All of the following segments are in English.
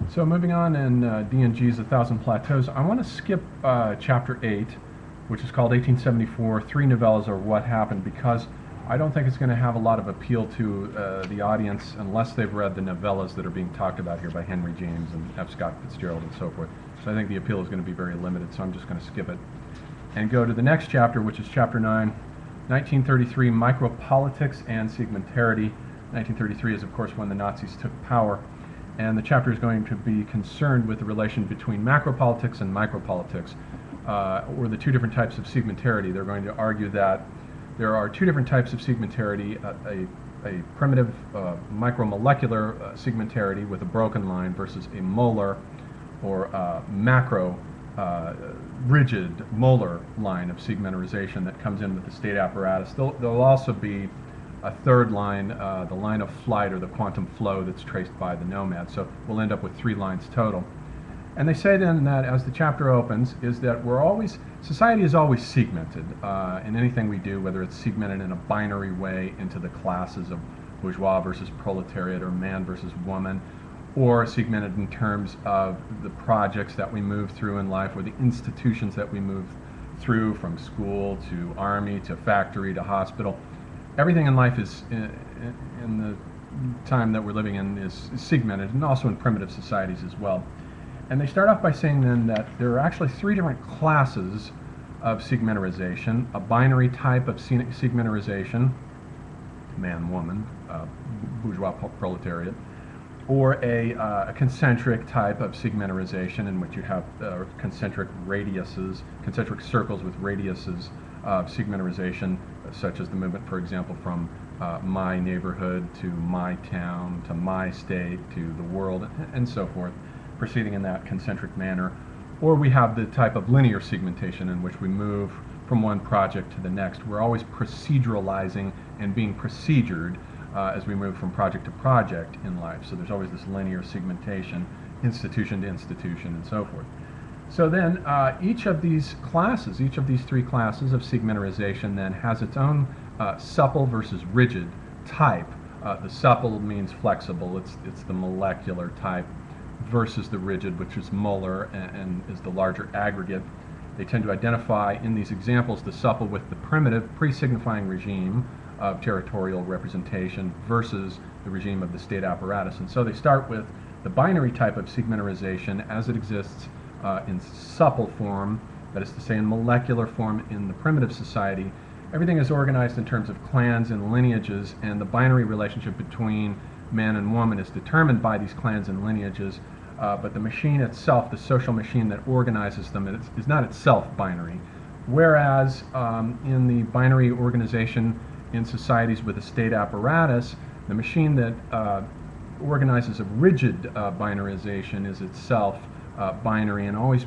So moving on in D&G's 1,000 Plateaus, I want to skip chapter 8, which is called 1874, Three Novellas or What Happened, because I don't think it's going to have a lot of appeal to the audience unless they've read the novellas that are being talked about here by Henry James and F. Scott Fitzgerald and so forth. So I think the appeal is going to be very limited, so I'm just going to skip it and go to the next chapter, which is chapter 9, 1933, Micropolitics and Segmentarity. 1933 is, of course, when the Nazis took power. And the chapter is going to be concerned with the relation between macropolitics and micropolitics, or the two different types of segmentarity. They're going to argue that there are two different types of segmentarity, a primitive micromolecular segmentarity with a broken line versus a molar or macro rigid molar line of segmentarization that comes in with the state apparatus. There'll also be a third line, the line of flight or the quantum flow that's traced by the nomad. So we'll end up with 3 lines total. And they say then that as the chapter opens is that society is always segmented in anything we do, whether it's segmented in a binary way into the classes of bourgeois versus proletariat or man versus woman, or segmented in terms of the projects that we move through in life or the institutions that we move through, from school to army to factory to hospital. Everything in life is, in the time that we're living in, is segmented, and also in primitive societies as well. And they start off by saying then that there are actually 3 different classes of segmentarization: a binary type of segmentarization, man-woman, bourgeois proletariat, or a concentric type of segmentarization in which you have concentric radiuses, concentric circles with radiuses of segmentarization, such as the movement, for example, from my neighborhood to my town to my state to the world, and so forth, proceeding in that concentric manner. Or we have the type of linear segmentation in which we move from one project to the next. We're always proceduralizing and being procedured as we move from project to project in life. So there's always this linear segmentation, institution to institution, and so forth. So then each of these classes, each of these 3 classes of segmentarization then has its own supple versus rigid type. The supple means flexible, it's the molecular type, versus the rigid, which is molar and is the larger aggregate. They tend to identify in these examples the supple with the primitive pre-signifying regime of territorial representation versus the regime of the state apparatus. And so they start with the binary type of segmentarization as it exists in supple form, that is to say in molecular form in the primitive society. Everything is organized in terms of clans and lineages, and the binary relationship between man and woman is determined by these clans and lineages, but the machine itself, the social machine that organizes them, is not itself binary. Whereas in the binary organization in societies with a state apparatus, the machine that organizes a rigid binarization is itself binary and always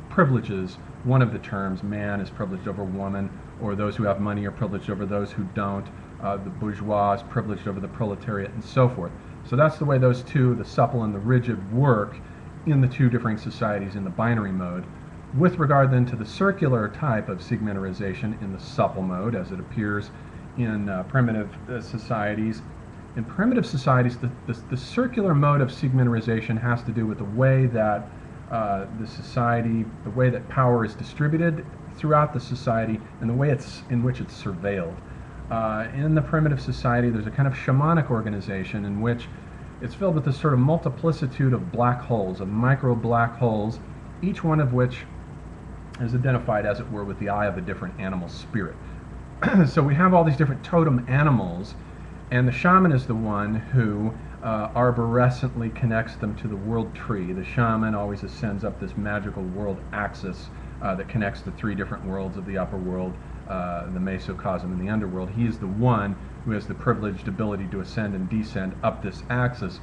privileges one of the terms. Man is privileged over woman, or those who have money are privileged over those who don't. The bourgeois is privileged over the proletariat, and so forth. So that's the way those two, the supple and the rigid, work in the 2 differing societies in the binary mode. With regard then to the circular type of segmentarization in the supple mode, as it appears in primitive societies. In primitive societies, the circular mode of segmentarization has to do with the way that the society, the way that power is distributed throughout the society, and the way in which it's surveilled. In the primitive society, there's a kind of shamanic organization in which it's filled with this sort of multiplicitude of black holes, of micro black holes, each one of which is identified, as it were, with the eye of a different animal spirit. So we have all these different totem animals, and the shaman is the one who arborescently connects them to the world tree. The shaman always ascends up this magical world axis that connects the 3 different worlds of the upper world, the mesocosm and the underworld. He is the one who has the privileged ability to ascend and descend up this axis.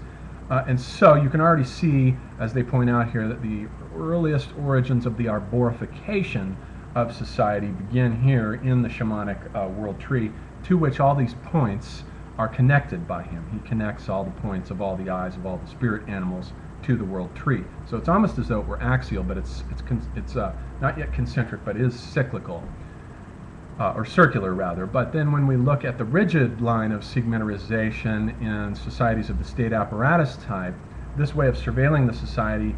And so you can already see, as they point out here, that the earliest origins of the arborification of society begin here in the shamanic world tree, to which all these points are connected by him. He connects all the points of all the eyes of all the spirit animals to the world tree. So it's almost as though it were axial, but it's not yet concentric, but is cyclical. Or circular rather. But then when we look at the rigid line of segmentarization in societies of the state apparatus type, this way of surveilling the society,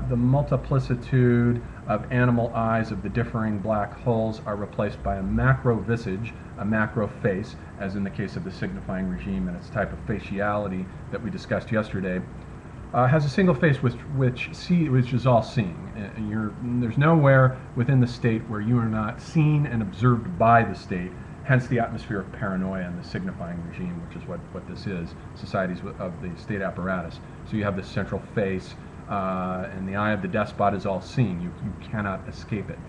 the multiplicitude of animal eyes of the differing black holes are replaced by a macro visage, a macro face, as in the case of the signifying regime and its type of faciality that we discussed yesterday. Has a single face which is all seeing. There's nowhere within the state where you are not seen and observed by the state, hence the atmosphere of paranoia and the signifying regime, which is what this is, societies of the state apparatus. So you have this central face, and the eye of the despot is all seeing. You cannot escape it.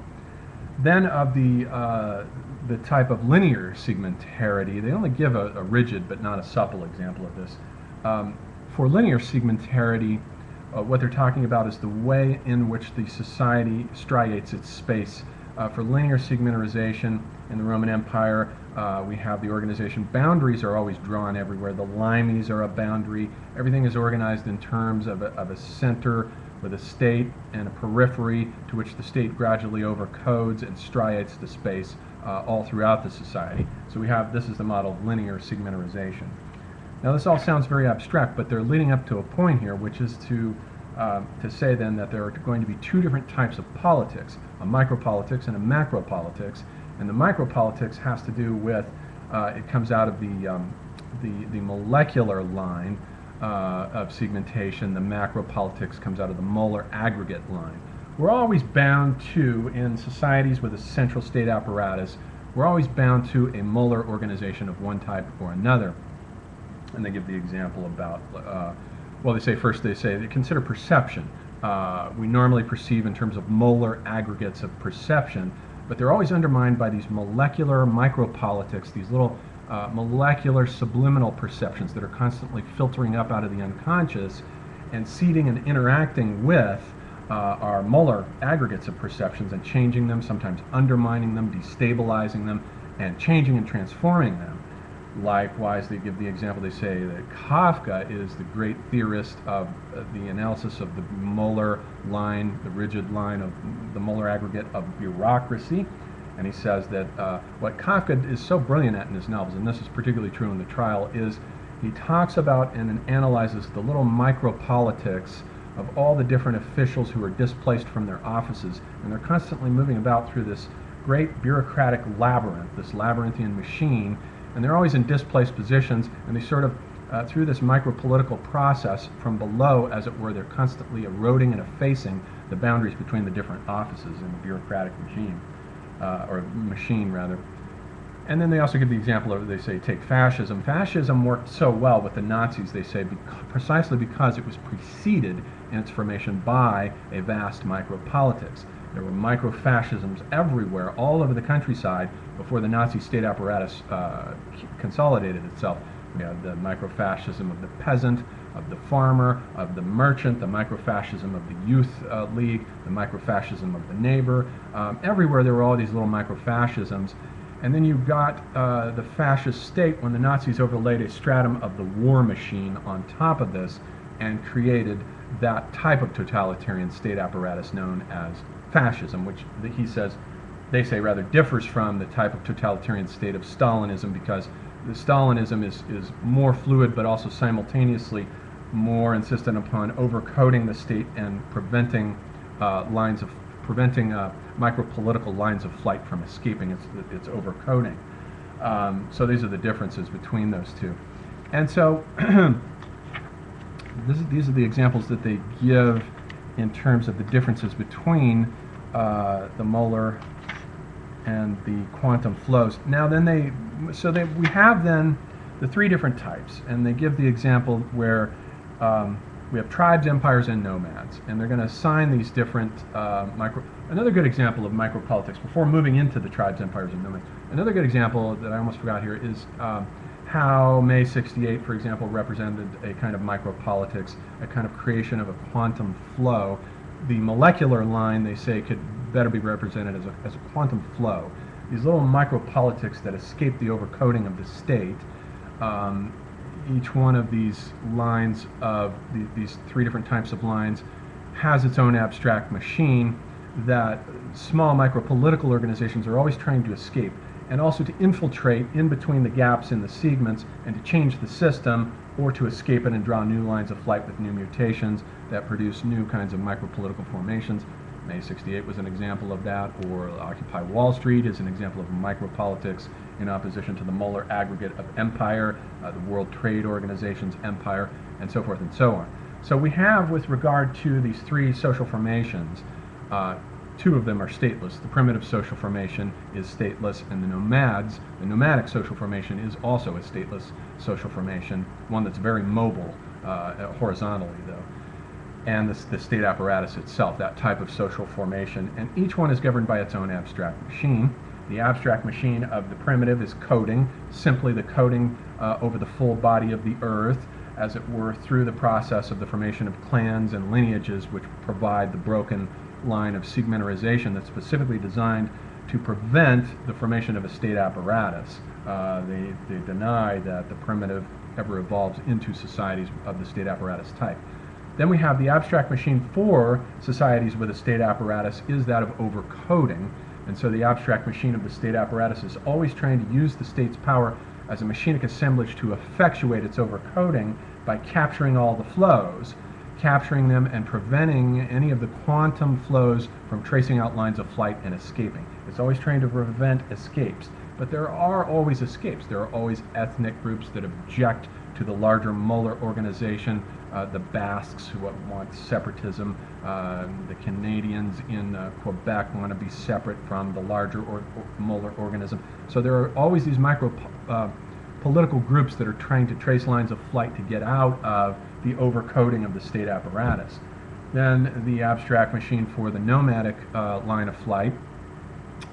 Then of the type of linear segmentarity, they only give a rigid but not a supple example of this. For linear segmentarity, what they're talking about is the way in which the society striates its space. For linear segmentarization in the Roman Empire, we have the organization. Boundaries are always drawn everywhere. The limes are a boundary. Everything is organized in terms of a center with a state and a periphery to which the state gradually overcodes and striates the space all throughout the society. So this is the model of linear segmentarization. Now this all sounds very abstract, but they're leading up to a point here, which is to say then that there are going to be two different types of politics, a micropolitics and a macropolitics. And the micropolitics has to do with, it comes out of the molecular line of segmentation. The macropolitics comes out of the molar aggregate line. We're always bound to, in societies with a central state apparatus, we're always bound to a molar organization of one type or another. And they give the example about, well, they say consider perception. We normally perceive in terms of molar aggregates of perception, but they're always undermined by these molecular micropolitics, these little molecular subliminal perceptions that are constantly filtering up out of the unconscious and seeding and interacting with our molar aggregates of perceptions and changing them, sometimes undermining them, destabilizing them, and changing and transforming them. Likewise, they give the example, they say that Kafka is the great theorist of the analysis of the molar line, the rigid line of the molar aggregate of bureaucracy. And he says that what Kafka is so brilliant at in his novels, and this is particularly true in The Trial, is he talks about and analyzes the little micropolitics of all the different officials who are displaced from their offices. And they're constantly moving about through this great bureaucratic labyrinth, this labyrinthian machine, and they're always in displaced positions, and they sort of, through this micropolitical process from below, as it were, they're constantly eroding and effacing the boundaries between the different offices in the bureaucratic regime, or machine rather. And then they also give the example of, they say, take fascism. Fascism worked so well with the Nazis, they say, precisely because it was preceded in its formation by a vast micropolitics. There were micro-fascisms everywhere, all over the countryside, before the Nazi state apparatus consolidated itself. We had the micro-fascism of the peasant, of the farmer, of the merchant, the micro-fascism of the youth league, the micro-fascism of the neighbor. Everywhere there were all these little micro-fascisms. And then you got the fascist state when the Nazis overlaid a stratum of the war machine on top of this and created that type of totalitarian state apparatus known as fascism, which they say rather differs from the type of totalitarian state of Stalinism, because the Stalinism is more fluid but also simultaneously more insistent upon overcoding the state and preventing micropolitical lines of flight from escaping its overcoding. So these are the differences between those two. And so these are the examples that they give in terms of the differences between the molar and the quantum flows. Now then we have then the three different types, and they give the example where we have tribes, empires, and nomads, and they're going to assign these different Another good example of micropolitics, before moving into the tribes, empires, and nomads, another good example that I almost forgot here is how May 68, for example, represented a kind of micropolitics, a kind of creation of a quantum flow. The molecular line, they say, could better be represented as a quantum flow. These little micropolitics that escape the overcoding of the state. Each one of these lines of these three different types of lines has its own abstract machine that small micropolitical organizations are always trying to escape, and also to infiltrate in between the gaps in the segments and to change the system or to escape it and draw new lines of flight with new mutations that produce new kinds of micropolitical formations. May 68 was an example of that, or Occupy Wall Street is an example of micropolitics in opposition to the molar aggregate of empire, the World Trade Organization's empire, and so forth and so on. So we have, with regard to these three social formations, two of them are stateless. The primitive social formation is stateless, and the nomadic social formation is also a stateless social formation, one that's very mobile, horizontally though. And the state apparatus itself, that type of social formation, and each one is governed by its own abstract machine. The abstract machine of the primitive is coding, simply the coding over the full body of the earth, as it were, through the process of the formation of clans and lineages, which provide the broken line of segmentarization that's specifically designed to prevent the formation of a state apparatus. They deny that the primitive ever evolves into societies of the state apparatus type. Then we have the abstract machine for societies with a state apparatus is that of overcoding. And so the abstract machine of the state apparatus is always trying to use the state's power as a machinic assemblage to effectuate its overcoding by capturing all the flows, capturing them and preventing any of the quantum flows from tracing out lines of flight and escaping. It's always trying to prevent escapes. But there are always escapes. There are always ethnic groups that object to the larger molar organization. The Basques who want separatism. The Canadians in Quebec want to be separate from the larger molar organism. So there are always these political groups that are trying to trace lines of flight to get out of the overcoding of the state apparatus. Then the abstract machine for the nomadic line of flight,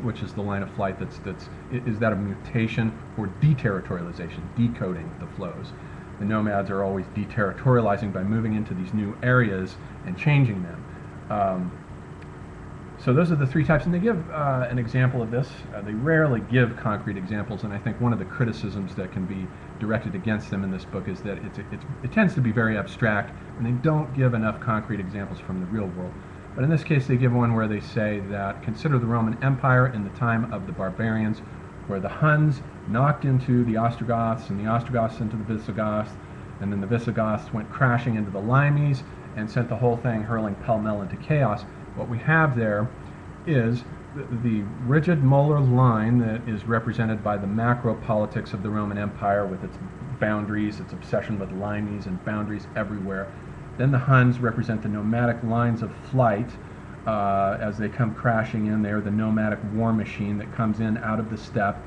which is the line of flight is that of mutation or deterritorialization, decoding the flows. The nomads are always deterritorializing by moving into these new areas and changing them. So those are the three types, and they give an example of this. They rarely give concrete examples, and I think one of the criticisms that can be directed against them in this book is that it tends to be very abstract, and they don't give enough concrete examples from the real world. But in this case, they give one where they say that consider the Roman Empire in the time of the barbarians, where the Huns knocked into the Ostrogoths and the Ostrogoths into the Visigoths, and then the Visigoths went crashing into the Limes and sent the whole thing hurling pell-mell into chaos. What we have there is the rigid molar line that is represented by the macropolitics of the Roman Empire with its boundaries, its obsession with limes and boundaries everywhere. Then the Huns represent the nomadic lines of flight as they come crashing in. They are the nomadic war machine that comes in out of the steppe.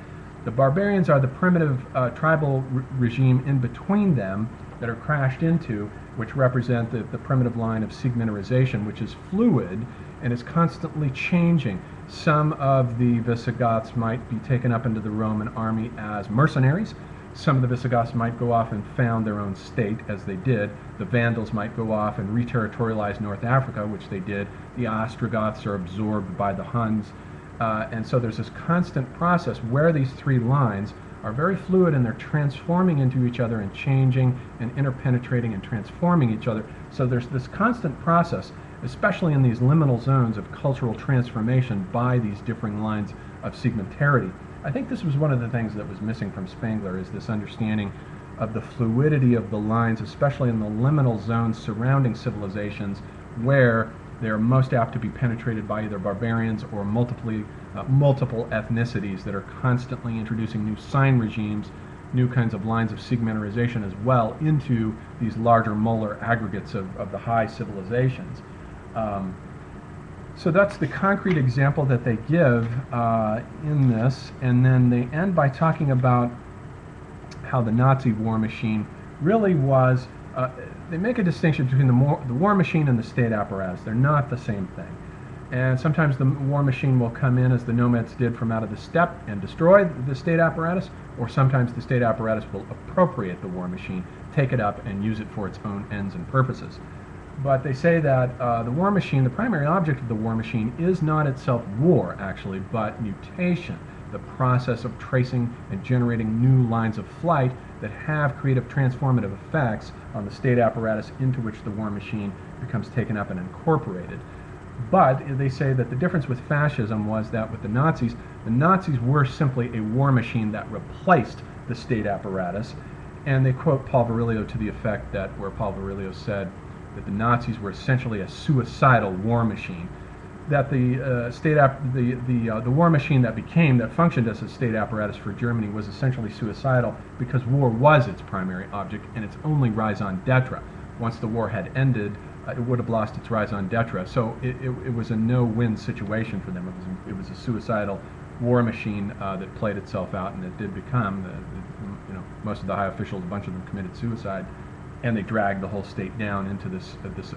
The barbarians are the primitive tribal regime in between them that are crashed into, which represent the primitive line of segmentarization, which is fluid and is constantly changing. Some of the Visigoths might be taken up into the Roman army as mercenaries. Some of the Visigoths might go off and found their own state, as they did. The Vandals might go off and re-territorialize North Africa, which they did. The Ostrogoths are absorbed by the Huns. And so there's this constant process where these three lines are very fluid, and they're transforming into each other and changing and interpenetrating and transforming each other. So there's this constant process, especially in these liminal zones of cultural transformation by these differing lines of segmentarity. I think this was one of the things that was missing from Spengler, is this understanding of the fluidity of the lines, especially in the liminal zones surrounding civilizations, where they are most apt to be penetrated by either barbarians or multiple ethnicities that are constantly introducing new sign regimes, new kinds of lines of segmentarization as well into these larger molar aggregates of the high civilizations. So that's the concrete example that they give in this, and then they end by talking about how the Nazi war machine really was. They make a distinction between the war machine and the state apparatus. They're not the same thing. And sometimes the war machine will come in, as the nomads did, from out of the steppe and destroy the state apparatus, or sometimes the state apparatus will appropriate the war machine, take it up, and use it for its own ends and purposes. But they say that the war machine, the primary object of the war machine, is not itself war, actually, but mutation, the process of tracing and generating new lines of flight that have creative transformative effects on the state apparatus into which the war machine becomes taken up and incorporated. But they say that the difference with fascism was that with the Nazis were simply a war machine that replaced the state apparatus, And they quote Paul Virilio to the effect that, where Paul Virilio said that the Nazis were essentially a suicidal war machine, that the the war machine that functioned as a state apparatus for Germany was essentially suicidal because war was its primary object and its only raison d'etre. Once the war had ended, it would have lost its raison d'etre. So it was a no-win situation for them. It was a suicidal war machine that played itself out, and it did become, most of the high officials, a bunch of them committed suicide, and they dragged the whole state down into this